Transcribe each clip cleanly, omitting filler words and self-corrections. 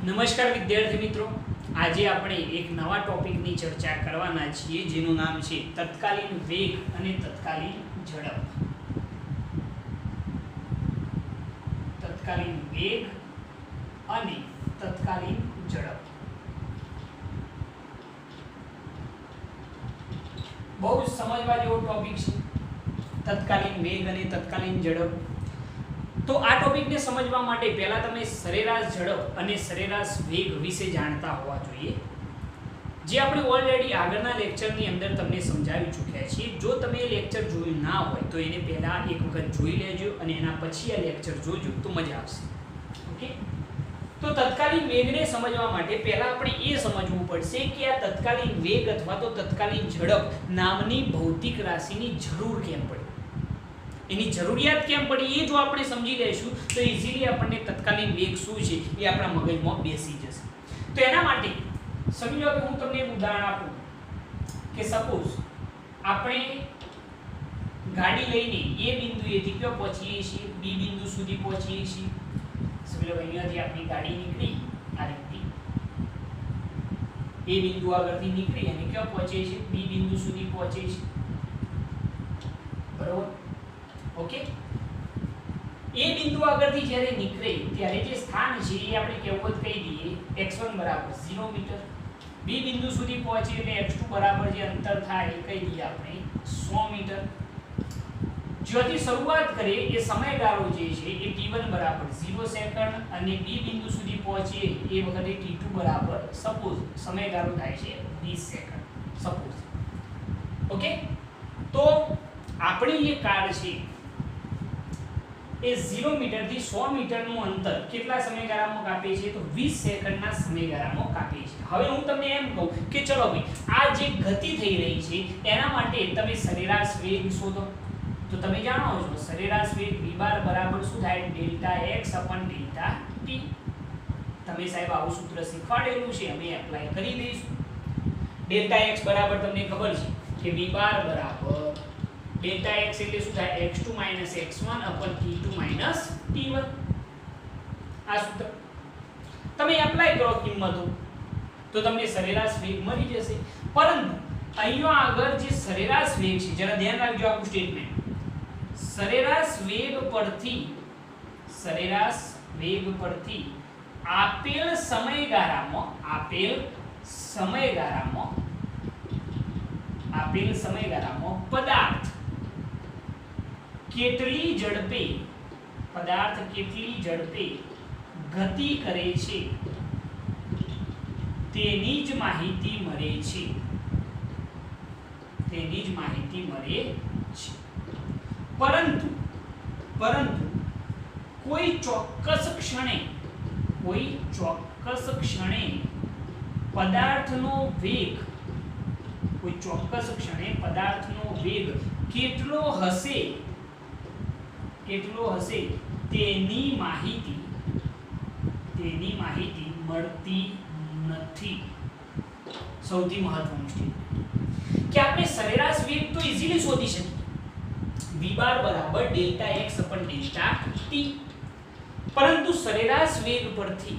નમસ્કાર વિદ્યાર્થી મિત્રો, આજે આપણે એક નવા ટોપિકની ચર્ચા કરવાના છીએ જેનું નામ છે તત્કાલીન વેગ અને તત્કાલીન ઝડપ. તત્કાલીન વેગ અને તત્કાલીન ઝડપ બહુ જ સમજવા જેવો ટોપિક છે. તત્કાલીન વેગ અને તત્કાલીન ઝડપ. તો આ ટોપિકને સમજવા માટે પહેલા તમે સરેરાશ ઝડપ અને સરેરાશ વેગ વિશે જાણતા હોવા જોઈએ, જે આપણે ઓલરેડી આગળના લેક્ચરની અંદર તમને સમજાવી ચૂક્યા છીએ. જો તમે એ લેક્ચર જોયું ના હોય તો એને પહેલા એક વખત જોઈ લેજો અને એના પછી આ લેક્ચર જોજો તો મજા આવશે. ઓકે, તો તત્કાલીન વેગને સમજવા માટે પહેલા આપણે એ સમજવું પડશે કે આ તત્કાલીન વેગ અથવા તો તત્કાલીન ઝડપ નામની ભૌતિક રાશિની જરૂર કેમ પડી, એની જરૂરિયાત કેમ પડી, એ જો આપણે સમજી લઈશું તો ઇઝીલી આપણને તત્કાલીન વેગ શું છે એ આપણા મગજમાં બેસી જશે. તો એના માટે સમજો કે હું તમને એક ઉદાહરણ આપું કે સપોઝ આપણે ગાડી લઈને એ બિંદુએથી ક્યાં પહોંચીએ છીએ, બી બિંદુ સુધી પહોંચીએ છીએ. સમજો અહીંયાથી આપણી ગાડી નીકળી આ રીતની એ બિંદુ આગળથી નીકળી અને ક્યાં પહોંચે છે, બી બિંદુ સુધી પહોંચે છે. બરોબર, ઓકે. એ બિંદુ આગળથી જ્યારે નીકળે ત્યારે જે સ્થાન છે એ આપણે કેવું કહી દઈએ x1 બરાબર 0 મીટર, બી બિંદુ સુધી પહોંચે એટલે x2 બરાબર જે અંતર થાય એ કહી દઈએ આપણે 100 મીટર. જ્યાંથી શરૂઆત કરીએ એ સમયગાળો જે છે એ t1 બરાબર 0 સેકન્ડ અને બી બિંદુ સુધી પહોંચે એ વખતે t2 બરાબર સપોઝ સમયગાળો થાય છે 20 સેકન્ડ સપોઝ. ઓકે, તો આપણી જે કાર છે એ 0 મીટરથી 100 મીટરનું અંતર કેટલા સમયગાળામાં કાપે છે તો 20 સેકન્ડના સમયગાળામાં કાપે છે. હવે હું તમને એમ કહું કે ચલો ભાઈ આ જે ગતિ થઈ રહી છે એના માટે તમે સરેરાશ વેગ શોધો. તો તમે જાણો છો સરેરાશ વેગ v બાર બરાબર શું થાય delta x upon delta t. તમે સાહેબ આવું સૂત્ર શીખવાડેલું છે, અમે એપ્લાય કરી દઈશું. ડેલ્ટા x બરાબર તમને ખબર છે કે v બાર બરાબર ડેલ્ટા x એટલે શું થાય x2 x1 અપન t2 t1. આ સૂત્ર તમે એપ્લાય કરો કિંમતો તો તમને સરેરાશ વેગ મળી જશે. પરંતુ અહીંયા આગળ જે સરેરાશ વેગ છે જરા ધ્યાન રાખજો આખું સ્ટેટમેન્ટ. સરેરાશ વેગ પરથી આપેલ સમયગાળામાં પદાર્થ કેટલી ઝડપે ગતિ કરે છે તેની જ માહિતી મળે છે. પરંતુ કોઈ ચોક્કસ ક્ષણે પદાર્થનો વેગ કેટલો હશે તેની માહિતી મળતી નથી. સૌથી મહત્વનું સ્ટેટમેન્ટ કે આપણે સરેરાશ વેગ તો ઈઝીલી શોધી શકીએ v બાર બરાબર delta x upon delta t. પરંતુ સરેરાશ વેગ પરથી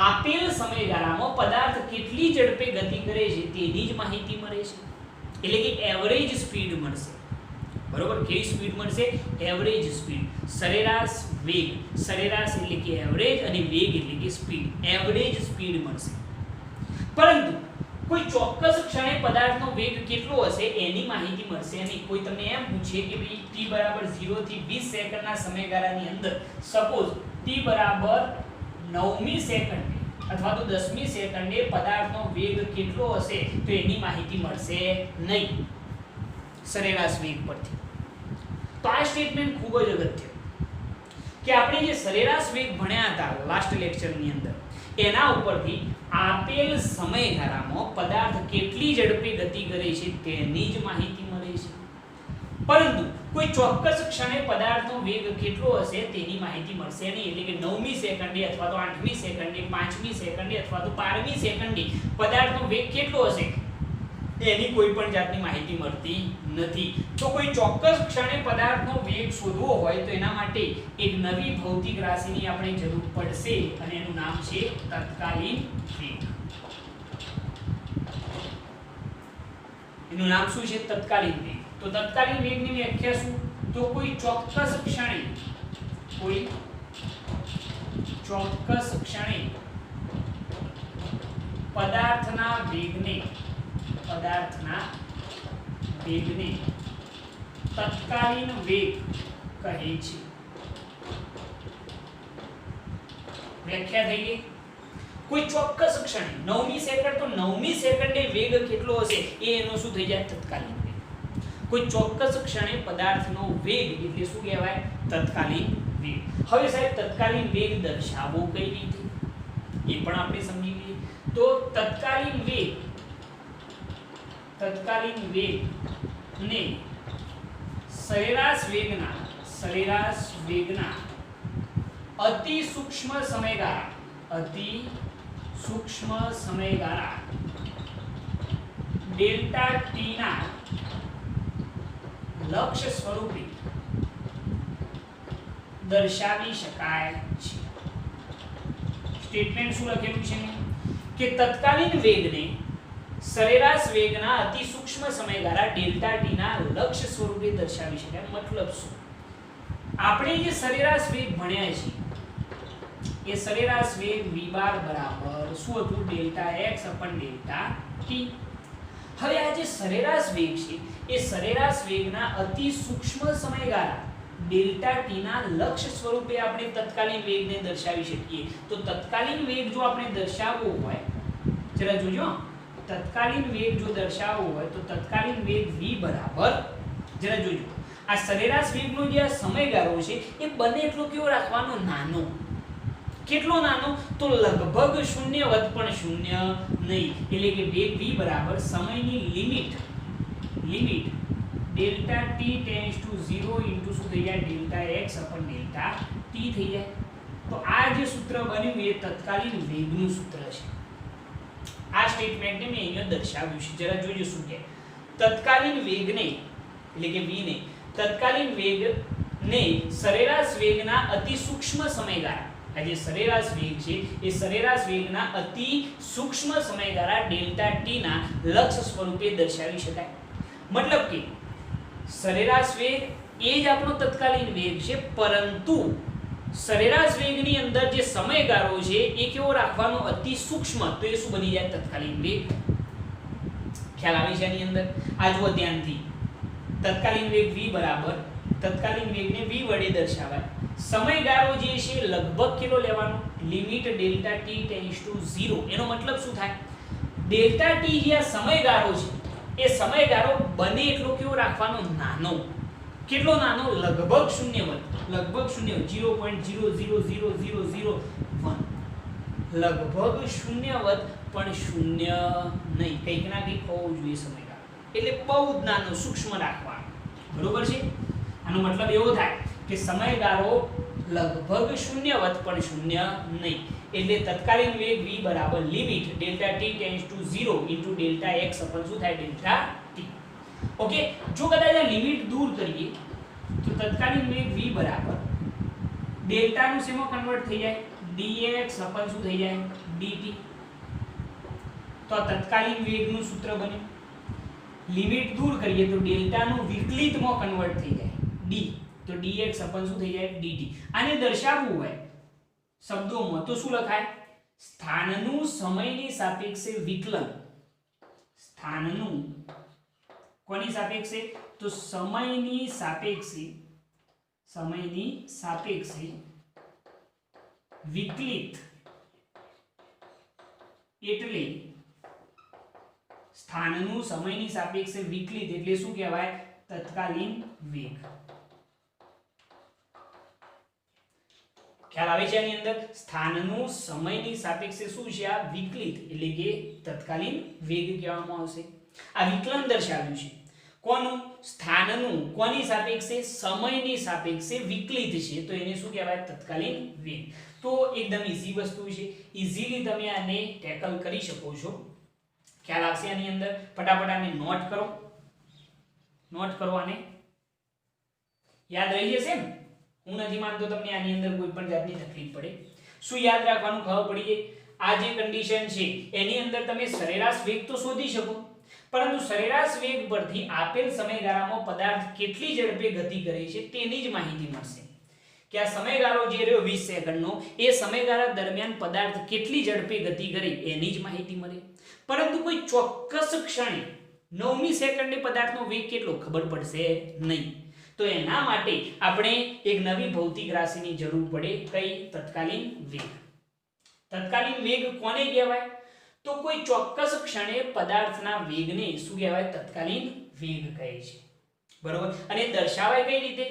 આપેલ સમયગાળામાં પદાર્થ કેટલી ઝડપે ગતિ કરે છે તેની જ માહિતી મળે છે. એટલે કે એવરેજ સ્પીડ મળશે. બરોબર, કેવી સ્પીડ મળશે? Average speed. સરેરાશ વેગ, સરેરાશ એટલે કે એવરેજ અને વેગ એટલે કે સ્પીડ, એવરેજ સ્પીડ મળશે. પરંતુ કોઈ ચોક્કસ ક્ષણે પદાર્થનો વેગ કેટલો હશે એની માહિતી મળશે નહીં. કોઈ તમને એમ પૂછે કે ભાઈ t બરાબર 0 થી 20 સેકન્ડના સમયગાળાની અંદર સપોઝ t બરાબર 9મી સેકન્ડે અથવા તો 10મી સેકન્ડે પદાર્થનો વેગ કેટલો હશે તો એની માહિતી મળશે નહીં સરેરાશ વેગ પરથી. તો આ સ્ટેટમેન્ટ ખૂબ જ અગત્ય કે આપણે જે સરેરાશ વેગ ભણ્યા હતા લાસ્ટ લેક્ચરની અંદર એના ઉપરથી આપેલ સમયગાળામાં પદાર્થ કેટલી ઝડપે ગતિ કરે છે તેની જ માહિતી મળે છે. પરંતુ કોઈ ચોક્કસ ક્ષણે પદાર્થનો વેગ કેટલો હશે તેની માહિતી મળશે નહીં. એટલે કે 9મી સેકન્ડે અથવા તો 8મી સેકન્ડે, 5મી સેકન્ડે અથવા તો 12મી સેકન્ડે પદાર્થનો વેગ કેટલો હશે એની કોઈ પણ જાતની માહિતી મળતી નથી. તો કોઈ ચોક્કસ ક્ષણે પદાર્થનો વેગ શોધવો હોય તો એના માટે એક નવી ભૌતિક રાશિની આપણે જરૂર પડશે અને એનું નામ છે તત્કાલીન વેગ. એનું નામ શું છે? તત્કાલીન વેગ. તો તત્કાલીન વેગની વ્યાખ્યા શું? તો કોઈ ચોક્કસ ક્ષણે પદાર્થના વેગને તત્કાલીન વેગ કહે છે. વ્યાખ્યા થઈ ગઈ. કોઈ ચોક્કસ ક્ષણે 9મી સેકન્ડ, તો 9મી સેકન્ડે વેગ કેટલો હશે એ એનો શું થઈ જાય? તત્કાલીન વેગ. કોઈ ચોક્કસ ક્ષણે પદાર્થનો વેગ એટલે શું કહેવાય? તત્કાલીન વેગ. હવે સાહેબ તત્કાલીન વેગ દર્શાવવો કઈ રીતે એ પણ આપણે સમજી લઈએ. તો તત્કાલીન વેગ ને સરેરાશ વેગના અતિ સૂક્ષ્મ સમયગાળા ડેલ્ટા ટી ના લક્ષ્ય સ્વરૂપે દર્શાવી શકાય છે. સ્ટેટમેન્ટ શું લખેલું છે કે તત્કાલીન વેગને સરેરાશ વેગના અતિ સૂક્ષ્મ સમયગાળા ડેલ્ટા ટી ના લક્ષ્ય સ્વરૂપે દર્શાવી શકાય. મતલબ શું? આપણે જે સરેરાશ વેગ ભણ્યા છે એ સરેરાશ વેગ v બાર બરાબર શું હતું? Delta x upon delta t. હવે આ જે સરેરાશ વેગ છે એ સરેરાશ વેગના અતિ સૂક્ષ્મ સમયગાળા ડેલ્ટા ટી ના લક્ષ્ય સ્વરૂપે આપણે તત્કાલીન વેગને દર્શાવી શકીએ. તો તત્કાલીન વેગ જો આપણે દર્શાવવો હોય, જરા જોજો, તત્કાલીન વેગ જો દર્શાવવો હોય તો તત્કાલીન વેગ v બરાબર, જરા જોજો, આ સરેરાશ વેગનો જે સમયગાળો છે એ બને એટલો કેવો રાખવાનો? નાનો. કેટલો નાનો? તો લગભગ 0 વત્તા પણ 0 નહીં. એટલે કે વેગ v બરાબર સમયની limit delta t tends to 0 into શું થઈ જાય? Delta x upon delta t થઈ જાય. તો આ જે સૂત્ર બન્યું એ તત્કાલીન વેગનું સૂત્ર છે. આ સ્ટેટમેન્ટને મેં અહીંયા દર્શાવ્યું છે. જરા જોજો શું કહે. તત્કાલીન વેગને એટલે કે v ને તત્કાલીન વેગને સરેરાશ વેગના અતિ સૂક્ષ્મ સમયગાળા, આ જે સરેરાશ વેગ છે એ સરેરાશ વેગના અતિ સૂક્ષ્મ સમયગાળા ડેલ્ટા t ના લક્ષ્ય સ્વરૂપે દર્શાવી શકાય. મતલબ કે સરેરાશ વેગ એ જ આપણો તત્કાલીન વેગ છે, પરંતુ સરેરાશ વેગની અંદર જે સમયગાળો છે એ કેવો રાખવાનો? અતિ સૂક્ષ્મ. તો એ શું બની જાય? તત્કાલીન વેગ. ખ્યાલ આવે છે આની અંદર? આ જુઓ ધ્યાનથી. તત્કાલીન વેગ v બરાબર, તત્કાલીન વેગને v વડે દર્શાવાય. સમયગાળો જે છે લગભગ કેટલો લેવાનો? Limit delta t tends to 0. એનો મતલબ શું થાય? ડેલ્ટા t જે આ સમયગાળો છે એ સમયગાળો બને એટલો કેવો રાખવાનો? નાનો. કેટલો નાનો? લગભગ 0 વત્તા, લગભગ 0, 0.0000001, લગભગ 0 વત્તા પણ 0 નહીં. કંઈક ના કંઈક હોવું જોઈએ સમયગાળો. એટલે બહુ જ નાનો, સૂક્ષ્મ રાખવાનો. બરોબર છે? આનો મતલબ એવો થાય કે સમયગાળો લગભગ 0 વત્તા પણ 0 નહીં. એટલે તત્કાલીન વેગ v બરાબર limit delta t tends to 0 into delta x અપન શું થાય? Delta t. ઓકે, જો કદાચ આ લિમિટ દૂર કરીએ તો તત્કાલીન વેગ v બરાબર ડેલ્ટા નું શેમાં કન્વર્ટ થઈ જાય? dx અપન શું થઈ જાય? dt. તો આ તત્કાલીન વેગનું સૂત્ર બન્યું. લિમિટ દૂર કરીએ તો ડેલ્ટા નું વિકલિતમાં કન્વર્ટ થઈ જાય d, તો dx અપન શું થઈ જાય? dt. આને દર્શાવવું હોય શબ્દોમાં તો શું લખાય? સ્થાનનું સમયની સાપેક્ષે વિકલન. સ્થાનનું કોની સાપેક્ષે? તો સમયની સાપેક્ષે વિકલિત એટલે સ્થાનનું સમયની સાપેક્ષે વિકલિત એટલે શું કહેવાય? તત્કાલીન વેગ. ખ્યાલ આવે છે આની અંદર? સ્થાનનું સમયની સાપેક્ષે શું છે? આ વિકલિત એટલે કે તત્કાલીન વેગ કહેવામાં આવશે. આ વિકલન દર્શાવ્યું છે. કોનું? સ્થાનનું કોની સાપેક્ષે? સમયની સાપેક્ષે વિકલિત છે, તો એને શું કહેવાય? તત્કાલીન વેગ. તો એકદમ ઈઝી વસ્તુ છે, ઈઝીલી તમે આને ટેકલ કરી શકો છો. ખ્યાલ આવશે આની અંદર? ફટાફટ આને નોટ કરો આને, યાદ રહી જશે ને? હું નથી માનતો તમને આની અંદર કોઈ પણ જાતની તકલીફ પડે. શું યાદ રાખવાનું ખબર પડી જાય? આ જે કન્ડિશન છે એની અંદર તમે સરેરાશ વેગ તો શોધી શકો, પરંતુ સરેરાશ વેગ પરથી આપેલ સમયગાળામાં પદાર્થ કેટલી ઝડપે ગતિ કરે છે તેની જ માહિતી મળશે. કે આ સમયગાળો જે રહ્યો 20 સેકન્ડનો, એ સમયગાળા દરમિયાન પદાર્થ કેટલી ઝડપે ગતિ કરે એની જ માહિતી મળે. પરંતુ કોઈ ચોક્કસ ક્ષણે 9મી સેકન્ડે પદાર્થનો વેગ કેટલો ખબર પડશે નહીં. તો એના માટે આપણે એક નવી ભૌતિક રાશિની જરૂર પડે. કઈ? તત્કાલીન વેગ. તત્કાલીન વેગ કોને કહેવાય? તો કોઈ ચોક્કસ ક્ષણે પદાર્થના વેગને શું કહેવાય? તત્કાલીન વેગ કહે છે. બરોબર? અને દર્શાવાય કઈ રીતે?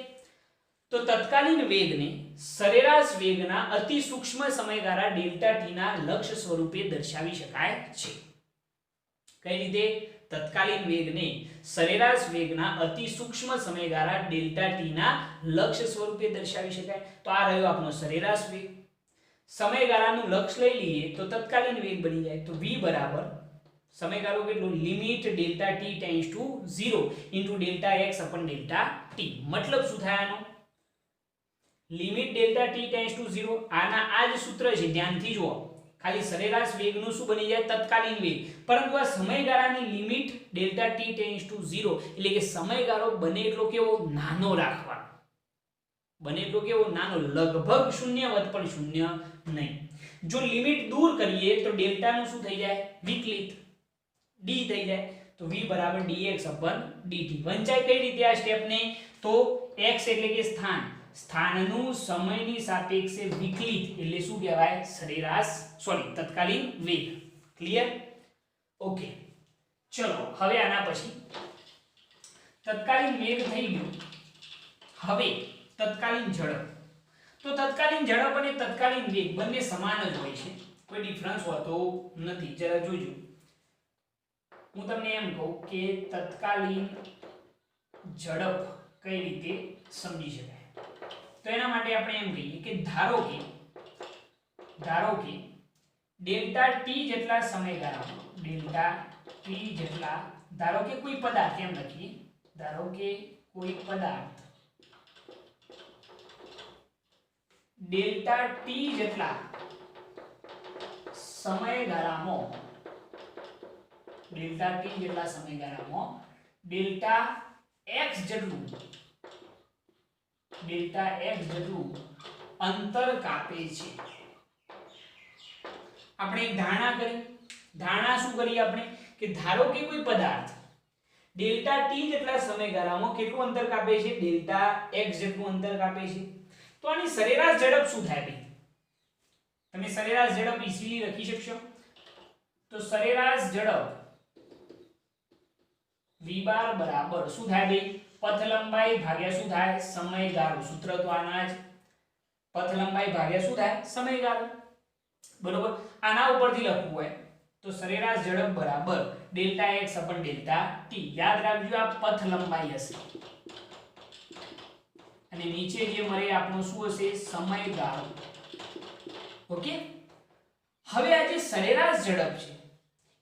તો તત્કાલીન વેગને સરેરાશ વેગના અતિ સૂક્ષ્મ સમયગાળા ડેલ્ટા ટી ના લક્ષ સ્વરૂપે દર્શાવી શકાય છે. કઈ રીતે? તત્કાલીન વેગને સરેરાશ વેગના અતિ સૂક્ષ્મ સમયગાળા ડેલ્ટા ટી ના લક્ષ સ્વરૂપે દર્શાવી શકાય. તો આ રહ્યો આપણો સરેરાશ વેગ. સમયગાળાનું લક્ષ લઈ લઈએ તો તત્કાલીન વેગ બની જાય. તો v બરાબર સમયગાળો કેટલો? Limit delta T tends to 0 into delta x upon delta T. મતલબ શું થાય આનો? Limit delta T tends to 0, આના આ જ સૂત્ર છે, ધ્યાનથી જુઓ. ખાલી સરેરાશ વેગનું શું બની જાય? તત્કાલીન વેગ. પરંતુ આ સમયગાળાની limit delta T tends to 0 એટલે કે સમયગાળો બને એટલો કેવો? નાનો રાખવાનો. બને એટલો કેવો? નાનો, લગભગ શૂન્યવત પણ શૂન્ય નહીં. જો લિમિટ દૂર કરીએ તો ડેલ્ટા નું શું થઈ જાય? વિકલિત, ડી થઈ જાય. તો v બરાબર dx dt. વંચાય કઈ રીતે આ સ્ટેપને? તો x એટલે કે સ્થાન, સ્થાનનું સમયની સાપેક્ષે વિકલિત એટલે શું કહેવાય? સરેરાશ તત્કાલીન વેગ. ક્લિયર? ઓકે, ચલો હવે આના પછી તત્કાલીન વેગ થઈ ગયું. હવે તત્કાલીન ઝડપ. તો તત્કાલીન ઝડપ અને તત્કાલીન વેગ બંને સમાન જ હોય છે, કોઈ ડિફરન્સ હોતો નથી. જરા જોજો, હું તમને એમ કહું કે તત્કાલીન ઝડપ કઈ રીતે સમજી શકાય. તો એના માટે આપણે એમ કહીએ કે ધારો કે ડેલ્ટા ટી જેટલા સમયગાળામાં, ડેલ્ટા ટી જેટલા, ધારો કે કોઈ પદાર્થ, એમ લખીએ, ધારો કે કોઈ પદાર્થ ડેલ્ટા ટી જેટલા સમયગાળામાં, ડેલ્ટા ટી જેટલા સમયગાળામાં ડેલ્ટા x જેટલું અંતર કાપે છે. આપણે એક ધારણા શું કરી આપણે? કે ધારો કે કોઈ પદાર્થ ડેલ્ટા ટી જેટલા સમયગાળામાં કેટલું અંતર કાપે છે? ડેલ્ટા x જેટલું અંતર કાપે છે. તો આની સરેરાશ ઝડપ શું થાય ભાઈ? તમે સરેરાશ ઝડપ ઈઝીલી લખી શકશો. તો સરેરાશ ઝડપ v બાર બરાબર શું થાય ભાઈ? પથ લંબાઈ ભાગ્યા શું થાય? સમયગાળો. સૂત્ર તો આના જ, પથ લંબાઈ ભાગ્યા શું થાય? સમયગાળો. બરોબર? આના ઉપરથી લખવું હોય તો સરેરાશ ઝડપ બરાબર delta x upon delta T. યાદ રાખજો આ પથ લંબાઈ હશે અને નીચે જે મળે આપણો શું હશે? સમયગાળો. ઓકે, હવે આ જે સરેરાશ ઝડપ છે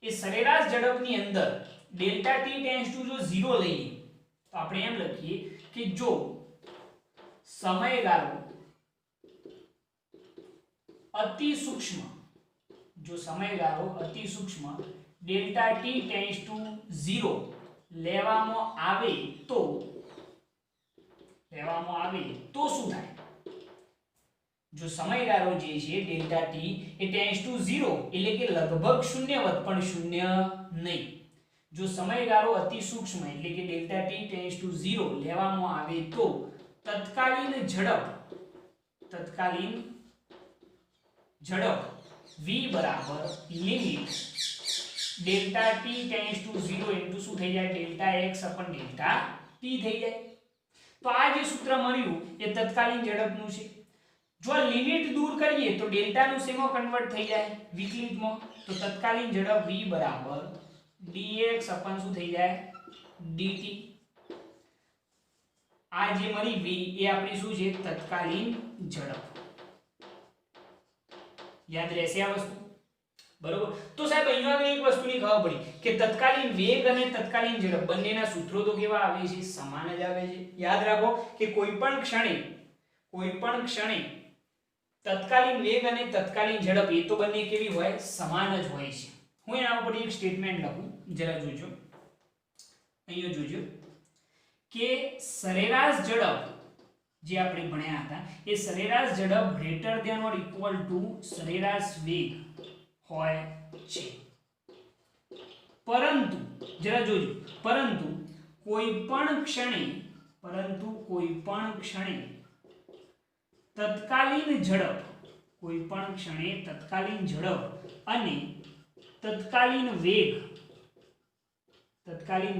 એ સરેરાશ ઝડપની અંદર ડેલ્ટા ટી ટેન્ડ્સ ટુ જો 0 લઈએ તો આપણે એમ લખીએ કે જો સમયગાળો અતિ સૂક્ષ્મ, ડેલ્ટા ટી ટેન્ડ્સ ટુ 0 લેવામાં આવે તો શું થાય? જો સમયગાળો જે છે delta T A tends to 0 એટલે કે લગભગ શૂન્યવત પણ શૂન્ય નહીં. જો સમયગાળો અતિ સૂક્ષ્મ એટલે કે ડેલ્ટા ટી ટેન્ડ્સ ટુ 0 લેવામાં આવે તો તત્કાલીન ઝડપ v બરાબર limit delta T tends to 0 into શું થઈ જાય? Delta x upon delta T થઈ જાય. તો આ જે સૂત્ર મળ્યું એ તત્કાલીન ઝડપનું છે. જો લિમિટ દૂર કરીએ તો ડેલ્ટા નું શેમાં કન્વર્ટ થઈ જાય? વિકલિતમાં. તો તત્કાલીન ઝડપ v બરાબર dx અપન શું થઈ જાય? dt. આ જે મળી v એ આપણી શું છે? તત્કાલીન ઝડપ. યાદ રહેશે આ વસ્તુ? બરોબર. તો સાહેબ અહીંયા આગળ એક વસ્તુની ખબર પડી કે તત્કાલીન વેગ અને તત્કાલીન ઝડપ બંનેના સૂત્રો તો કેવા આવે છે? સમાન જ આવે છે. યાદ રાખો કે કોઈ પણ ક્ષણે તત્કાલીન વેગ અને તત્કાલીન ઝડપ એ તો બંને કેવી હોય? સમાન જ હોય છે. હું એના ઉપર એક સ્ટેટમેન્ટ લખું, જરા જોજો. અહીંયા જોજો કે સરેરાશ ઝડપ જે આપણે ભણ્યા હતા એ સરેરાશ ઝડપ greater than or equal to સરેરાશ વેગ હોય છે. પરંતુ જરા જોજો, પરંતુ કોઈ પણ ક્ષણે તત્કાલીન ઝડપ અને તત્કાલીન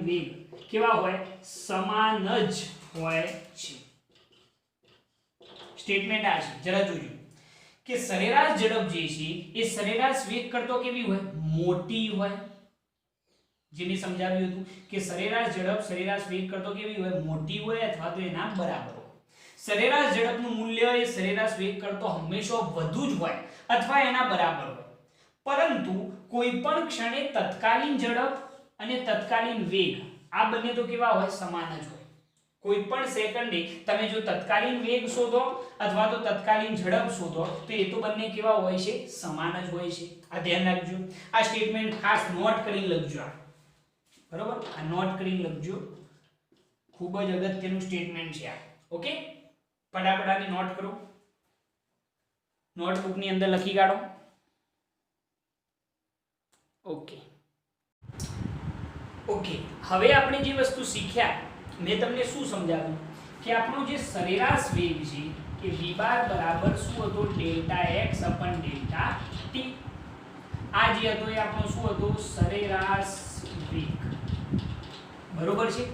વેગ કેવા હોય? સમાન જ હોય છે. સ્ટેટમેન્ટ આ છે, જરા જોજો કે સરેરાશ ઝડપ જે છે એ સરેરાશ વેગ કરતો કેવી હોય? મોટી હોય. જેને સમજાવ્યું હતું કે સરેરાશ ઝડપ સરેરાશ વેગ કરતો કેવી હોય? મોટી હોય અથવા તો એના બરાબર હોય. સરેરાશ ઝડપનું મૂલ્ય એ સરેરાશ વેગ કરતો હંમેશા વધુ જ હોય અથવા એના બરાબર હોય. પરંતુ કોઈ પણ ક્ષણે તત્કાલીન ઝડપ અને તત્કાલીન વેગ આ બંને તો કેવા હોય? સમાન જ હોય. કોઈ પણ સેકન્ડે તમે જો તત્કાલીન વેગ શોધો અથવા તો તત્કાલીન ઝડપ શોધો તો એ તો બંને કેવા હોય છે? સમાન જ હોય છે. આ ધ્યાન રાખજો. આ સ્ટેટમેન્ટ ખાસ નોટ કરીને લખજો. બરોબર, આ નોટ કરીને લખજો. ખૂબ જ અગત્યનું સ્ટેટમેન્ટ છે આ. ઓકે, ફટાફટ આની નોટ કરો. નોટબુક ની અંદર લખી કાઢો. ઓકે, હવે આપણે જે વસ્તુ શીખ્યા મેં તમને શું સમજાવ્યું કે આપણો જે સરેરાશ વેગ છે કે v બાર બરાબર શું હતો? Delta x upon delta t. આ જે હતો એ આપણો શું હતો? સરેરાશ વેગ. બરોબર છે.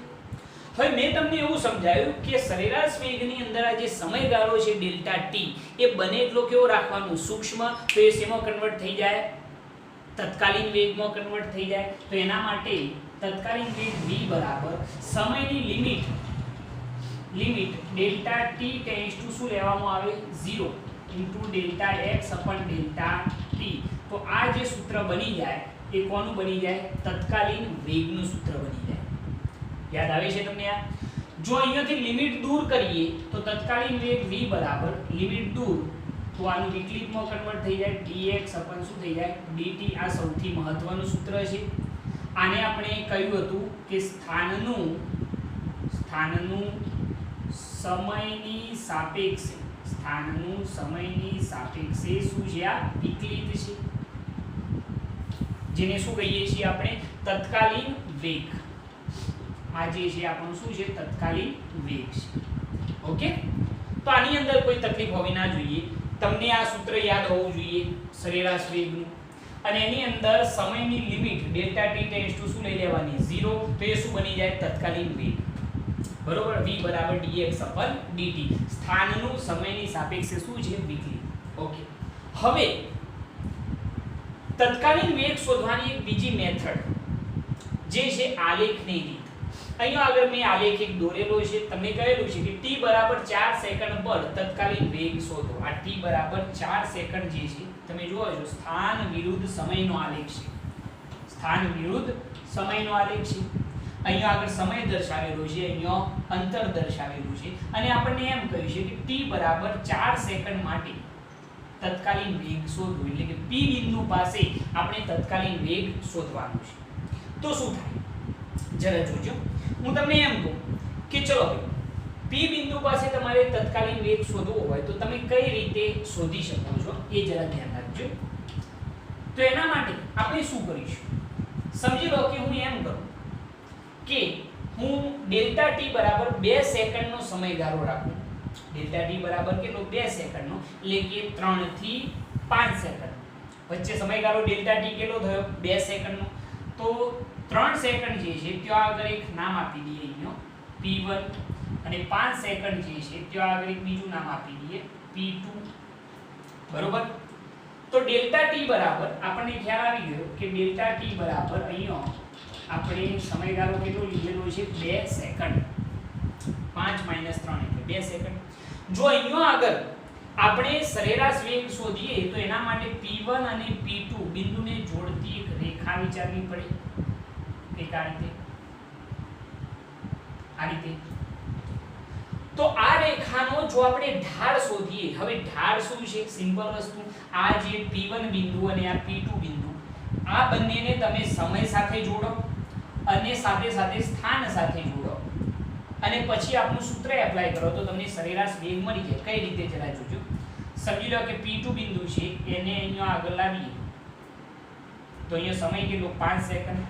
હવે મેં તમને એવું સમજાવ્યું કે સરેરાશ વેગની અંદર આ જે સમયગાળો છે ડેલ્ટા t એ બને એટલો કેવો રાખવાનો? સૂક્ષ્મ. તો એ શેમાં કન્વર્ટ થઈ જાય? તત્કાલીન વેગમાં કન્વર્ટ થઈ જાય. તો એના માટે તત્કાલીન વેગ v બરાબર સમયની limit delta t tends to શું લેવામાં આવે? 0 into delta x upon delta t. તો આ જે સૂત્ર બની જાય એ કોનું બની જાય? તત્કાલીન વેગનું સૂત્ર બની જાય. યાદ આવે છે તમને આ? જો અહીંયાથી લિમિટ દૂર કરીએ તો તત્કાલીન વેગ v બરાબર લિમિટ દૂર તો આનું વિકલિતમાં કન્વર્ટ થઈ જાય dx અપન શું થઈ જાય? dt. આ સૌથી મહત્વનું સૂત્ર છે. આને આપણે કહ્યું હતું કે સ્થાનનું સમયની સાપેક્ષે શું છે? આ વિકલિત છે. જેને શું કહીએ છીએ આપણે? તત્કાલીન વેગ. આ જે છે આપણું શું છે? તત્કાલીન વેગ છે. ઓકે, તો આની અંદર કોઈ તકલીફ હોવી ના જોઈએ. તમને આ સૂત્ર યાદ હોવું જોઈએ સરેરાશ વેગનું. અને એની અંદર સમયની limit delta t tends to શું લઈ લેવાની? 0. તો એ શું બની જાય? તત્કાલીન વેગ. બરોબર, v બરાબર dx અપન dt. સ્થાનનું સમયની સાપેક્ષે શું છે? વિકલિત. ઓકે, હવે તત્કાલીન વેગ શોધવાની એક બીજી મેથડ જે છે આલેખની રીત. અહીંયા આગળ મેં આલેખ એક દોરેલો છે. તમને કહેલું છે કે t બરાબર 4 સેકન્ડ પર તત્કાલીન વેગ શોધો. આ t બરાબર 4 સેકન્ડ જે છે તમે જુઓ છો સ્થાન વિરુદ્ધ સમયનો આલેખ છે. સ્થાન વિરુદ્ધ સમયનો આલેખ છે. અહીંયા આગળ સમય દર્શાવેલો છે, અહીંયા અંતર દર્શાવેલું છે અને આપણને એમ કહ્યું છે કે t બરાબર 4 સેકન્ડ માટે તત્કાલીન વેગ શોધો. એટલે કે p બિંદુ પાસે આપણે તત્કાલીન વેગ શોધવાનું છે. તો શું થાય? જરા જોજો. હું તમને એમ કહું કે ચલો ભાઈ p બિંદુ પાસે તમારે તત્કાલીન વેગ શોધવો હોય તો તમે કઈ રીતે શોધી શકો છો એ જરા ધ્યાન રાખજો. તો એના માટે આપણે શું કરીશું? સમજી લો કે હું એમ કરું કે હું ડેલ્ટા t બરાબર 2 સેકન્ડનો સમયગાળો રાખું. ડેલ્ટા t બરાબર કેટલો? 2 સેકન્ડનો. એટલે કે 3 થી 5 સેકન્ડ વચ્ચે સમયગાળો ડેલ્ટા t કેટલો થયો? 2 સેકન્ડનો. તો 3 સેકન્ડ જે છે ત્યાં આગળ એક નામ આપી દઈએ અહીંયા p1 અને 5 સેકન્ડ જે છે ત્યાં આગળ એક બીજું નામ આપી દઈએ p2. બરોબર, તો ડેલ્ટા t બરાબર આપણને ખ્યાલ આવી ગયો કે ડેલ્ટા t બરાબર અહીંયા આપણે સમયગાળો કેટલો લીધેલો છે? 2 સેકન્ડ. 5 - 3 એટલે 2 સેકન્ડ. જો અહીંયા આગળ આપણે સરેરાશ વેગ શોધીએ તો એના માટે P1 અને P2 બિંદુને જોડતી એક રેખા વિચારવી પડે એક આ રીતે તો આ રેખાનો જો આપણે ઢાળ શોધીએ, હવે ઢાળ શું છે? સિમ્પલ વસ્તુ, આ જે P1 બિંદુ અને આ P2 બિંદુ, આ બંનેને તમે સમય સાથે જોડો અને સાથે સાથે સ્થાન સાથે જોડો અને પછી આપનું સૂત્ર એપ્લાય કરો તો તમને સરેરાશ વેગ મળી જાય. કઈ રીતે જરા જોજો. સમજી લો કે P2 બિંદુ છે એને અહીંયા આગળ લાવીએ તો અહીંયા સમય કેટલો? 5 સેકન્ડ.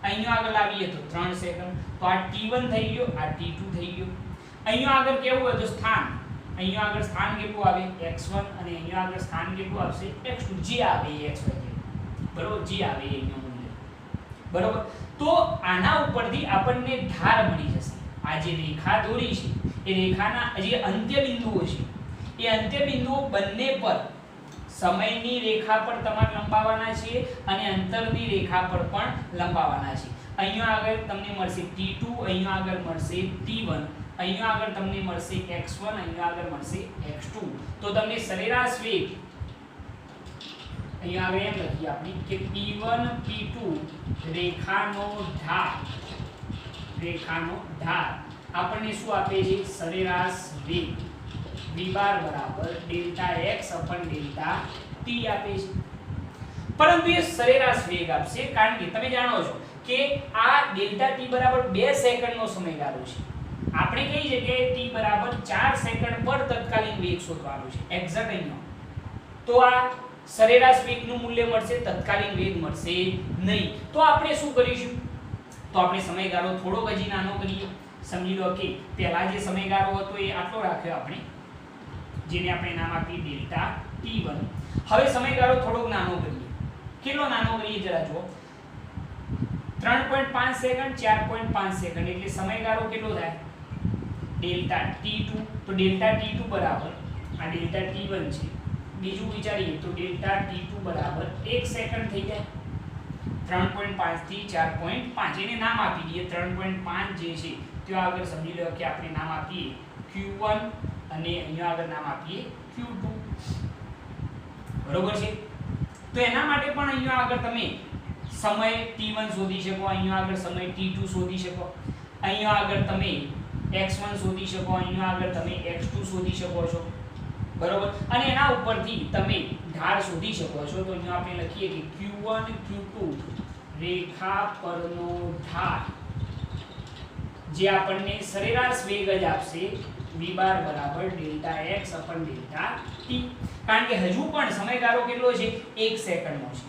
અહીંયા આગળ લાવીએ તો 3 સેકન્ડ. તો આ T1 થઈ ગયો, આ T2 થઈ ગયો. અહીંયા આગળ કેવું હોય તો સ્થાન, અહીંયા આગળ સ્થાન કેટલું આવે? x1 અને અહીંયા આગળ સ્થાન કેટલું આવશે? x2. જે આવે એ x y બરોબર, જે આવે એ એનું મૂલ્ય બરોબર. તો આના ઉપરથી આપણને ઢાળ મળી જશે. આ જે રેખા દોરી છે એ રેખાના જે અંત્ય બિંદુઓ છે એ અંત્ય બિંદુઓ બંને પર સમયની રેખા પર તમારે લંબાવવાના છે અને અંતરની રેખા પર પણ લંબાવવાના છે. અહીંયા આગળ તમને મળશે T2, અહીંયા આગળ મળશે T1, અહીંયા આગળ તમને મળશે x1, અહીંયા આગળ મળશે x2. તો તમને સરેરાશ વેગ અહીંયા આગળ એમ લખીએ આપણે કે P1 P2 રેખાનો ઢાળ આપણને શું આપે છે? સરેરાશ વેગ v બાર બરાબર delta x upon delta t આપે છે. પરંતુ એ સરેરાશ વેગ આપશે કારણ કે તમે જાણો છો કે આ ડેલ્ટા t બરાબર 2 સેકન્ડનો સમયગાળો છે. આપણે કઈ જગ્યાએ t બરાબર 4 સેકન્ડ પર તત્કાલીન વેગ શોધવાનો છે એક્ઝેક્ટ અહીંયા. તો આ સરેરાશ વેગનું મૂલ્ય મળશે, તત્કાલીન વેગ મળશે નહીં. તો આપણે શું કરીશું? તો આપણે સમયગાળો થોડોક હજી નાનો કરીએ. સમજી લો કે પહેલા જે સમયગાળો હતો એ આટલો રાખ્યો આપણે, જેને આપણે નામ આપીએ ડેલ્ટા t1. હવે સમયગાળો થોડોક નાનો કરીએ. કેટલો નાનો કરીએ જરા જુઓ. 3.5 સેકન્ડ, 4.5 સેકન્ડ એટલે સમયગાળો કેટલો થાય? Delta t2. તો ડેલ્ટા t2 બરાબર આ ડેલ્ટા t1 છે. બીજું વિચારીએ તો ડેલ્ટા t2 બરાબર 1 સેકન્ડ થઈ જાય. 3.5 થી 4.5 એને નામ આપી દઈએ. 3.5 જે છે ત્યાં આગળ સમજી લો કે આપણે નામ આપીએ q1 અને અહીંયા આગળ નામ આપીએ q2 બરોબર છે. તો એના માટે પણ અહીંયા આગળ તમે સમય t1 શોધી શકો, અહીંયા આગળ સમય t2 શોધી શકો, અહીંયા આગળ તમે x1 શોધી શકો, અહીંયા આગળ તમે x2 શોધી શકો છો બરોબર. અને એના ઉપરથી તમે ઢાળ શોધી શકો છો. તો અહીંયા આપણે લખીએ કે q1 q2 રેખા પરનો ઢાળ જે આપણને સરેરાશ વેગ જ આપશે v બાર બરાબર delta x upon delta t. કારણ કે હજુ પણ સમયગાળો કેટલો છે? 1 સેકન્ડનો છે.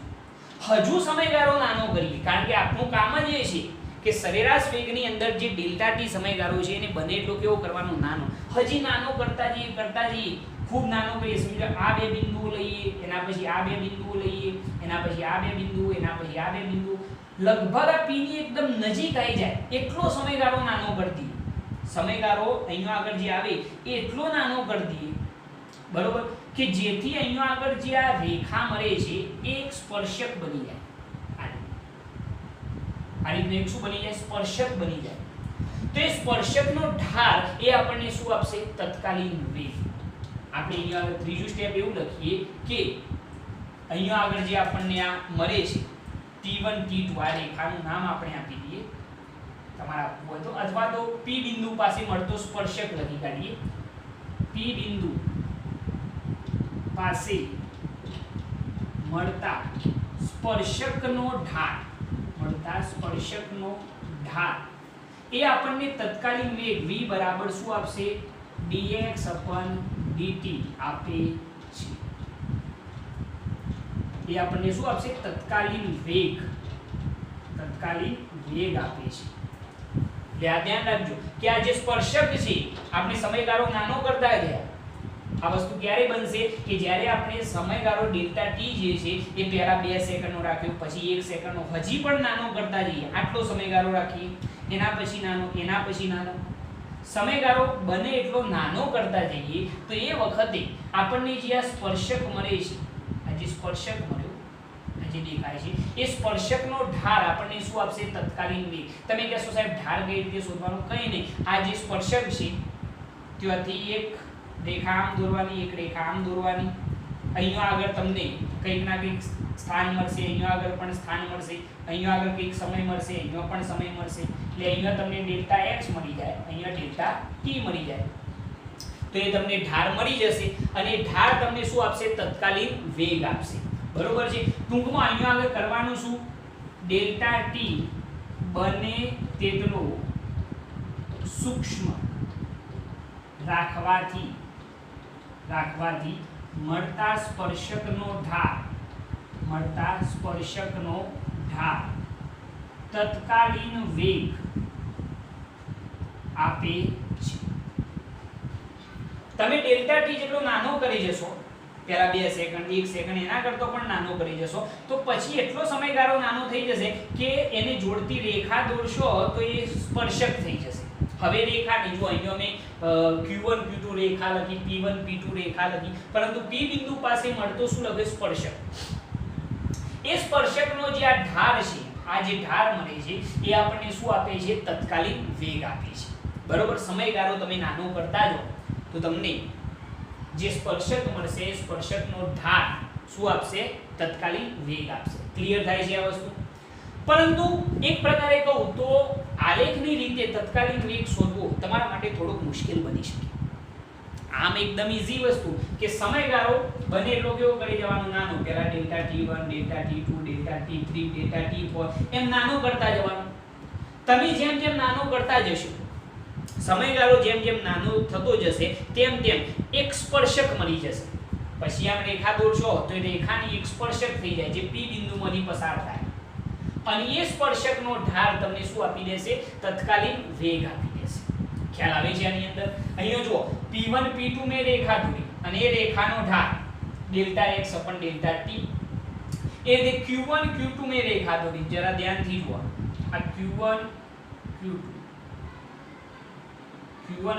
હજુ સમયગાળો નાનો કરીએ કારણ કે આપણું કામ જ એ છે કે સરેરાશ વેગની અંદર જે ડેલ્ટા t સમયગાળો છે એને બને એટલો કેવો કરવાનો? નાનો. હજી નાનો કરતા જઈએ ખૂબ નાનો કરીએ. સમજો આ બે બિંદુઓ લઈએ, એના પછી આ બે બિંદુઓ લઈએ, એના પછી આ બે બિંદુઓ, એના પછી આ બે બિંદુઓ, લગભગ આ p ની એકદમ નજીક આવી જાય એટલો સમયગાળો નાનો કરી દઈએ. સમયગાળો અહીંયા આગળ જે આવે એ એટલો નાનો કરી દઈએ બરોબર કે જેથી અહીંયા આગળ જે આ રેખા મળે છે એ એક સ્પર્શક બની જાય. આ રીતનું એક શું બની જાય? સ્પર્શક બની જાય. તો એ સ્પર્શકનો ઢાળ એ આપણને શું આપશે? તત્કાલીન વેગ. આપણે અહીંયા આગળ ત્રીજું સ્ટેપ એવું લખીએ કે અહીંયા આગળ જે આપણને આ મળે છે T1 T2 આ રેખાનું નામ આપણે આપી દઈએ તમારે આપવું હોય તો, અથવા તો P બિંદુ પાસે મળતો સ્પર્શક લખી કાઢીએ. P બિંદુ પાસે મળતા સ્પર્શકનો ઢાળ એ આપણને તત્કાલીન વેગ v બરાબર શું આપશે? dx upon dt આપે છે. એ આપણને શું આપશે? તત્કાલીન વેગ આપે છે. એટલે આ ધ્યાન રાખજો કે આ જે સ્પર્શક છે આપણે સમયગાળો નાનો કરતા ગયા. આ વસ્તુ ક્યારે બનશે કે જ્યારે આપણે સમયગાળો ડેલ્ટા t જે છે એ પહેલા 2 સેકન્ડનો રાખ્યો, પછી 1 સેકન્ડનો, હજી પણ નાનો કરતા જઈએ. આટલો સમયગાળો રાખીએ, એના પછી નાનો, એના પછી નાનો. સમયગાળો બને એટલો નાનો કરતા જઈએ તો એ વખતે આપણને જે આ સ્પર્શક મળે છે, આ જે સ્પર્શક મળ્યો આ જે દેખાય છે એ સ્પર્શકનો ઢાળ આપણને શું આપશે? તત્કાલીન વેગ. તમે કહેશો સાહેબ ઢાળ કઈ રીતે શોધવાનું? કંઈ નહીં, આ જે સ્પર્શક છે ત્યાંથી એક રેખા આમ દોરવાની, એક રેખા આમ દોરવાની. અહીંયા આગળ તમને કંઈક ના કંઈક સ્થાન મળશે, અહીંયા આગળ પણ સ્થાન મળશે, અહીંયા આગળ કંઈક સમય મળશે, અહીંયા પણ સમય મળશે. એટલે અહીંયા તમને ડેલ્ટા x મળી જાય, અહીંયા ડેલ્ટા t મળી જાય. તો એ તમને ઢાળ મળી જશે અને ઢાળ તમને શું આપશે? તત્કાલીન વેગ આપશે. બરોબર છે. ટૂંકમાં અહીંયા આગળ કરવાનું શું? ડેલ્ટા t બને તેટલો સૂક્ષ્મ રાખવાથી મળતા સ્પર્શકનો ઢાળ તત્કાલીન વેગ આપે છે. તમે ડેલ્ટા t જેટલો નાનો કરી જશો, પહેલા 2 સેકન્ડ 1 સેકન્ડ એના કરતો પણ નાનો કરી જશો, તો પછી એટલો સમયગાળો નાનો થઈ જશે કે એને જોડતી રેખા દોરશો તો એ સ્પર્શક થઈ જશે. હવે રેખા નહીં, જો અહીંયા મેં q1 q2 રેખા લખી, p1 p2 રેખા લખી, પરંતુ p બિંદુ પાસે મળતો શું લખે? સ્પર્શક. એ સ્પર્શકનો જે આ ઢાળ છે, આ જે ઢાળ મળે છે એ આપણને શું આપે છે? તત્કાલીન વેગ આપે છે. બરોબર. સમયગાળો તમે નાનો કરતા જાઓ તો તમને જે સ્પર્શક મળશે એ સ્પર્શકનો ઢાળ શું આપશે? તત્કાલીન વેગ આપશે. ક્લિયર થાય છે આ વસ્તુ? પરંતુ એક પ્રકારે કહું તો આલેખની રીતે તત્કાલીન વેગ શોધવો તમારા માટે થોડુંક મુશ્કેલ બની શકે. આમ એકદમ ઈઝી વસ્તુ કે સમયગાળો બને એટલો કેવો કરી જવાનો? નાનો. પહેલા delta t1 delta t2 delta t3 delta t4 એમ નાનો કરતા જવાનું. તમે જેમ જેમ નાનો કરતા જશો, સમયગાળો જેમ જેમ નાનો થતો જશે તેમ તેમ એક સ્પર્શક મળી જશે. પછી આમ રેખા દોરશો તો એ રેખાની એક સ્પર્શક થઈ જાય જે p બિંદુમાંથી પસાર થાય અને એ સ્પર્શકનો ઢાળ તમને શું આપી દેશે? તત્કાલીન વેગ આપી દેશે. ખ્યાલ આવે છે આની અંદર? અહીંયા જુઓ p1 p2 મેં રેખા દોરી અને એ રેખાનો ઢાળ delta x upon delta t. એ રીતે q1 q2 મેં રેખા દોરી, જરા ધ્યાનથી જુઓ. આ q1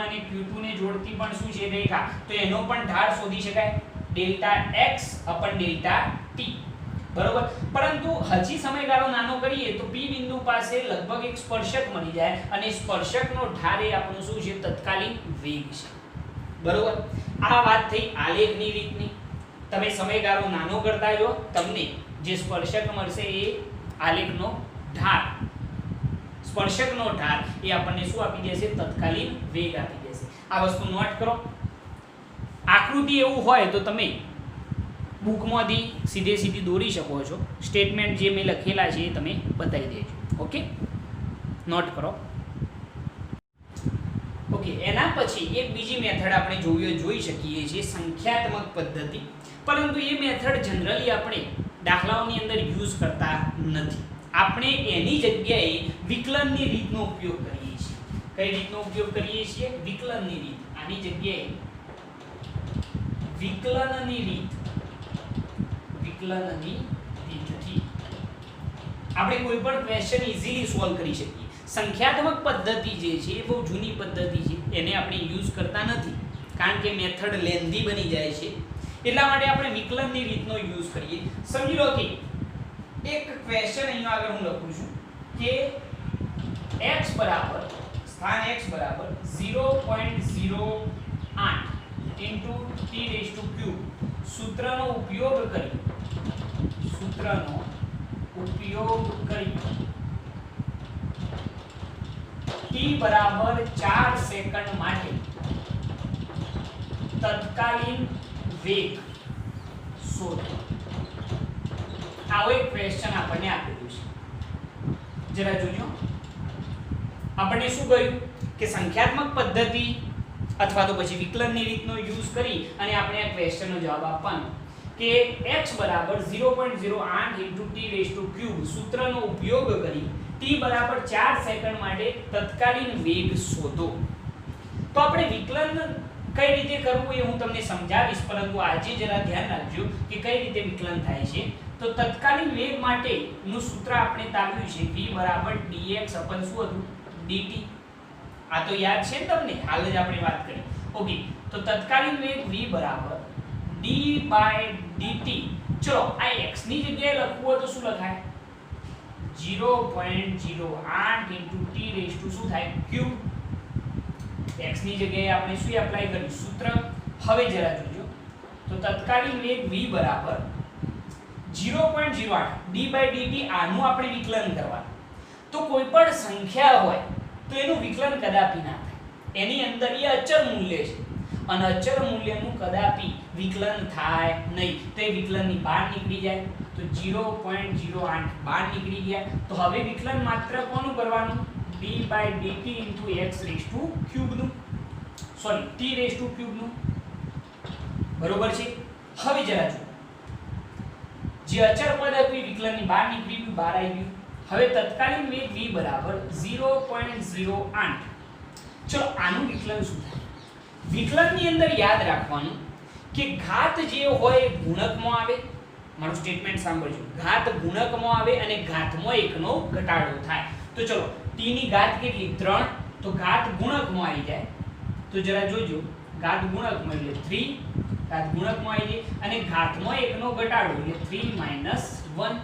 અને q2 ને જોડતી પણ શું છે? રેખા. તો એનો પણ ઢાળ શોધી શકાય, delta x upon delta t. બરોબર. પરંતુ હજી સમયગાળો નાનો કરીએ તો p બિંદુ પાસે લગભગ એક સ્પર્શક મળી જાય અને સ્પર્શકનો ઢાળ એ આપણું શું છે? તત્કાલીન વેગ છે. બરોબર. આ વાત થઈ આલેખની રીતની. તમે સમયગાળો નાનો કરતા જો તમને જે સ્પર્શક મળશે એ આલેખનો ઢાળ, સ્પર્શકનો ઢાળ એ આપણને શું આપી દેશે? તત્કાલીન વેગ આપી દેશે. આ વસ્તુ નોટ કરો. આકૃતિ એવું હોય તો તમે બુકમાંથી સીધી દોરી શકો છો. સ્ટેટમેન્ટ જે મેં લખેલા છે એ તમે બતાવી દેજો. ઓકે, નોટ કરો. ઓકે, એના પછી એક બીજી મેથડ આપણે જોઈ શકીએ છીએ, સંખ્યાત્મક પદ્ધતિ. પરંતુ એ મેથડ જનરલી આપણે દાખલાઓની અંદર યુઝ કરતા નથી. આપણે એની જગ્યાએ વિકલનની રીતનો ઉપયોગ કરીએ છીએ. કઈ રીતનો ઉપયોગ કરીએ છીએ? વિકલનની રીત. આની જગ્યાએ વિકલનની રીતથી આપણે કોઈ પણ ક્વેશ્ચન ઈઝીલી સોલ્વ કરી શકીએ. સંખ્યાત્મક પદ્ધતિ જે છે એ બહુ જૂની પદ્ધતિ છે, એને આપણે યુઝ કરતા નથી કારણ કે મેથડ લેન્ધી બની જાય છે. એટલા માટે આપણે વિકલનની રીતનો યુઝ કરીએ. સમજી લો કે એક ક્વેશ્ચન અહીંયા આગળ હું લખું છું કે x બરાબર સ્થાન x બરાબર 0.08 t³ સૂત્રનો ઉપયોગ કરી t બરાબર 4 સેકન્ડ માટે તત્કાલીન વેગ શોધો. આવો એક ક્વેશ્ચન આપણને આપેલું છે. જરા જોજો. આપણને શું કહ્યું કે સંખ્યાત્મક પદ્ધતિ અથવા તો પછી વિકલનની રીતનો યુઝ કરી અને આપણે આ ક્વેશ્ચનનો જવાબ આપવાનો કે x બરાબર 0.08 t³ સૂત્રનો ઉપયોગ કરી t બરાબર 4 સેકન્ડ માટે તત્કાલીન વેગ શોધો. તો આપણે વિકલન કઈ રીતે કરવું એ હું તમને સમજાવીશ, પરંતુ આજે જરા ધ્યાન રાખજો કે કઈ રીતે વિકલન થાય છે. તો તત્કાલીન વેગ માટેનું સૂત્ર આપણે તારવ્યું છે v બરાબર dx અપન શું હતું? dt. આ તો યાદ છે ને તમને? હાલ જ આપણે વાત કરી. ઓકે, તો તત્કાલીન વેગ v બરાબર d/dt. ચલો આ x ની જગ્યાએ લખવું હોય તો શું લખાય? 0.08 t³ શું થાય? q. x ની જગ્યાએ આપણે શું એપ્લાય કર્યું? સૂત્ર. હવે જરા જોજો તો તત્કાલીન વેગ v બરાબર 0.08 d/dt આનું આપણે વિકલન કરવાનું. તો કોઈ પણ સંખ્યા હોય તો એનું વિકલન કદાપી ના થાય. એની અંદર એ અચળ મૂલ્ય છે અને અચળ મૂલ્યનું કદાપી વિકલન થાય નહીં. તો એ વિકલનની બહાર નીકળી જાય. તો 0.08 બહાર નીકળી ગયા. તો હવે વિકલન માત્ર કોનું કરવાનું? d/dt * x³ નું, સોરી t³ નું. બરોબર છે. હવે જરા જો જે અચળ પદ હતું વિકલનની બહાર નીકળી ગયું, બહાર આવી ગયું. હવે તત્કાલીન વેગ v બરાબર 0.08. ચલો આનું વિકલન શું થાય? વિકલનની અંદર યાદ રાખવાનું કે ઘાત જે હોય ગુણકમાં આવે. મારું સ્ટેટમેન્ટ સાંભળજો. ઘાત ગુણકમાં આવે અને ઘાતમાં એકનો ઘટાડો થાય. તો ચલો t ની ઘાત કેટલી? 3. તો ઘાત ગુણકમાં આવી જાય. તો જરા જોજો ઘાત ગુણકમાં એટલે 3, ઘાત ગુણકમાં આવી જાય અને ઘાતમાં એકનો ઘટાડો એટલે 3 - 1.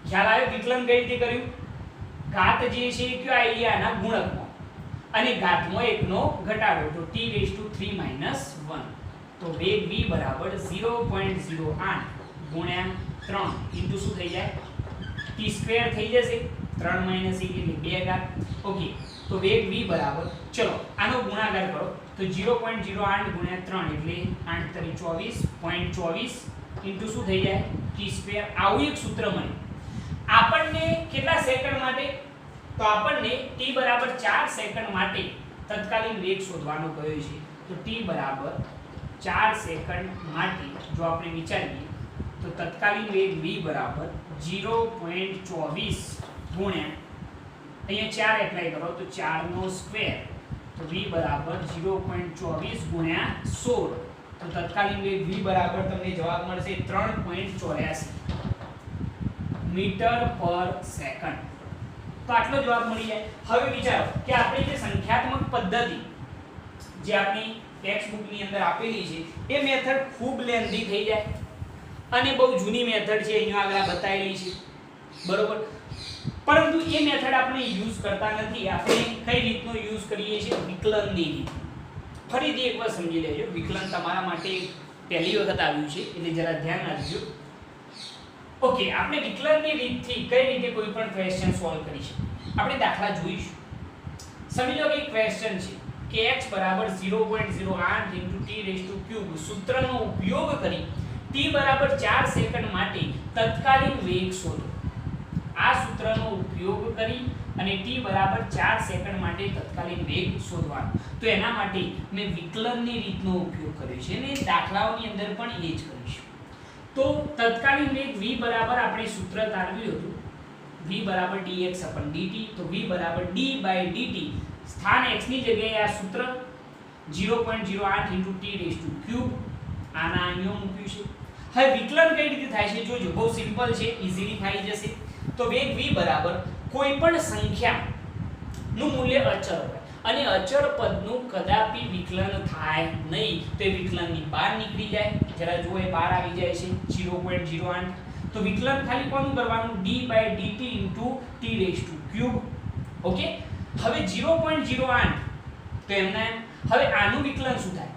ખ્યાલ આવ્યો વિકલન કઈ રીતે કર્યું? ઘાત જે છે એ કયો આવી ગયા આના ગુણકમાં અને ઘાતમાં એકનો ઘટાડો તો t³ - 1. તો વેગ v બરાબર 0.08 ગુણ્યા 3 ઇન્ટુ શું થઈ જાય? t² થઈ જશે. 3 - 1 એટલે 2 ઘાત. ઓકે. તો વેગ v બરાબર, ચલો આનો ગુણાકાર કરો તો 0.08 ગુણ્યા 3 એટલે 8 * 24.24 ઇન્ટુ શું થઈ જાય? t². આવું એક સૂત્ર મળે આપણને. કેટલા સેકન્ડ માટે? તો આપણને t બરાબર 4 સેકન્ડ માટે તત્કાલીન વેગ શોધવાનો કહ્યો છે. તો t બરાબર 4 સેકન્ડ માટે જો આપણે વિચારીએ તો તત્કાલીન વેગ v બરાબર 0.24 ગુણ્યા અહીંયા 4 એપ્લાય કરો તો 4 નો સ્ક્વેર તો v બરાબર 0.24 ગુણ્યા 16. તો તત્કાલીન વેગ v બરાબર તમને જવાબ મળશે 3.84 મીટર પર સેકન્ડ. તો આટલો જવાબ મળી જાય. હવે વિચારો કે આપણે જે સંખ્યાત્મક પદ્ધતિ જે આપણી ટેક્સ્ટ બુક ની અંદર આપેલી છે એ મેથડ ખૂબ લેન્ધી થઈ જાય અને બહુ જૂની મેથડ છે. અહીંયા આગળ બતાવેલી છે. બરોબર. પરંતુ એ મેથડ આપણે યુઝ કરતા નથી. આપણે કઈ રીતનો યુઝ કરીએ છીએ? વિકલનની રીત. ફરીથી એકવાર સમજી લેજો. વિકલન તમારા માટે પહેલી વખત આવ્યું છે એટલે જરા ધ્યાન આપજો. ઓકે. આપણે વિકલનની રીતથી કઈ રીતે કોઈ પણ ક્વેશ્ચન સોલ્વ કરી શકીએ? આપણે દાખલા જોઈશું. સમજી લો કે એક ક્વેશ્ચન છે કે x બરાબર 0.08 * t³ સૂત્રનો ઉપયોગ કરી t બરાબર 4 સેકન્ડ માટે તત્કાલીન વેગ શોધો. આ સૂત્રનો ઉપયોગ કરી અને t બરાબર 4 સેકન્ડ માટે તત્કાલીન વેગ શોધવાનો. તો એના માટે મેં વિકલનની રીતનો ઉપયોગ કર્યો છે અને દાખલાઓની અંદર પણ એ જ કરીશું. તો તત્કાલીન વેગ v બરાબર આપણે સૂત્ર તારવ્યું હતું v બરાબર dx/dt. તો v બરાબર d/dt સ્થાન x ની જગ્યાએ આ સૂત્ર 0.08 * t³. આના અહીંયા મૂક્યું છે. હવે વિકલન કઈ રીતે થાય છે જોજો. બહુ સિમ્પલ છે, ઈઝીલી થઈ જશે. તો વેગ v બરાબર કોઈ પણ સંખ્યાનું મૂલ્ય અચળ હોય અને અચળ પદનું કદાપી વિકલન થાય નહીં. તો એ વિકલનની બહાર નીકળી જાય. જરા જુઓ એ બહાર આવી જાય છે 0.08. તો વિકલન ખાલી કોનું કરવાનું? d/dt * t³. ઓકે. હવે 0.08 તો એમના હવે આનું વિકલન શું થાય?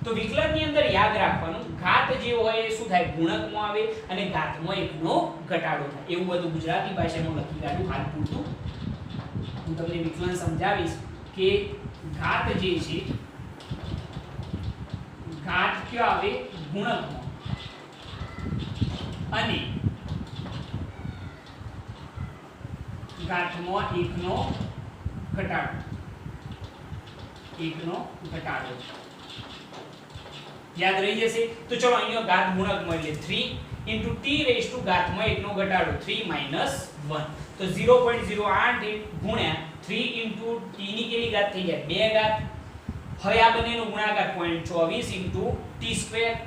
તો વિકલનની અંદર યાદ રાખવાનું ઘાત જે હોય એ શું થાય? ગુણકમાં આવે અને ઘાતમાં એકનો ઘટાડો થાય. એવું બધું ગુજરાતી ભાષામાં લખી કાઢું હાલ પૂરતું. હું તમને વિકલન સમજાવીશ કે ઘાત જે છે ઘાત કયો આવે? ગુણકમાં અને ઘાતમાં એકનો ઘટાડો. યાદ રહી જશે. તો ચલો અહીંયા ઘાત ગુણકમાં એટલે 3 * t³ ઘાતમાં એકનો ઘટાડો 3 - 1. તો 0.08 ગુણ્યા 3 * t ની કેટલી ઘાત થઈ જાય? 2 ઘાત. હવે આ બંનેનો ગુણાકાર 0.24 * t².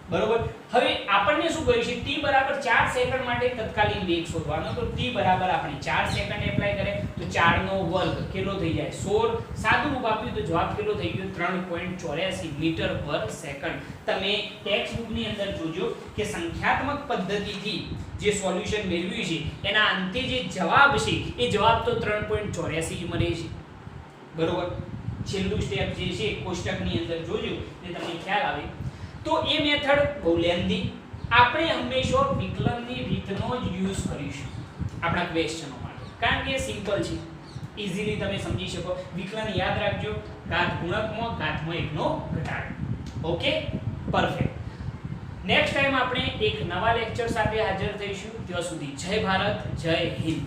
બરોબર. હવે આપણને શું કહ્યું છે? t બરાબર 4 સેકન્ડ માટે તત્કાલીન વેગ શોધવાનો. તો t બરાબર આપણે 4 સેકન્ડ એપ્લાય કરે તો 4 નો વર્ગ કેટલો થઈ જાય? 16. સાદું રૂપ આપ્યું તો જવાબ કેટલો થઈ ગયો? 3.84 મીટર પર સેકન્ડ. તમે ટેક્સ્ટ બુક ની અંદર જોજો કે સંખ્યાત્મક પદ્ધતિથી જે સોલ્યુશન મેળવ્યું છે એના અંતે જે જવાબ છે એ જવાબ તો 3.84 જ મળે છે. બરોબર. છેલ્લું સ્ટેપ જે છે કોષ્ટકની અંદર જોજો એટલે તમને ખ્યાલ આવે. તો એ મેથડ બહુ લેન્ધી, આપણે હંમેશા વિકલનની રીતનો જ યુઝ કરીશું આપણા ક્વેશ્ચનો માટે, કારણ કે એ સિમ્પલ છે, ઇઝીલી તમે સમજી શકો. વિકલન યાદ રાખજો, ઘાત ગુણકમાં ઘાતમાં 1 નો ઘટાડો. Okay, perfect. નેક્સ્ટ ટાઈમ આપણે એક નવા લેક્ચર સાથે હાજર થઈશું. ત્યાં સુધી જય ભારત, જય હિન્દ.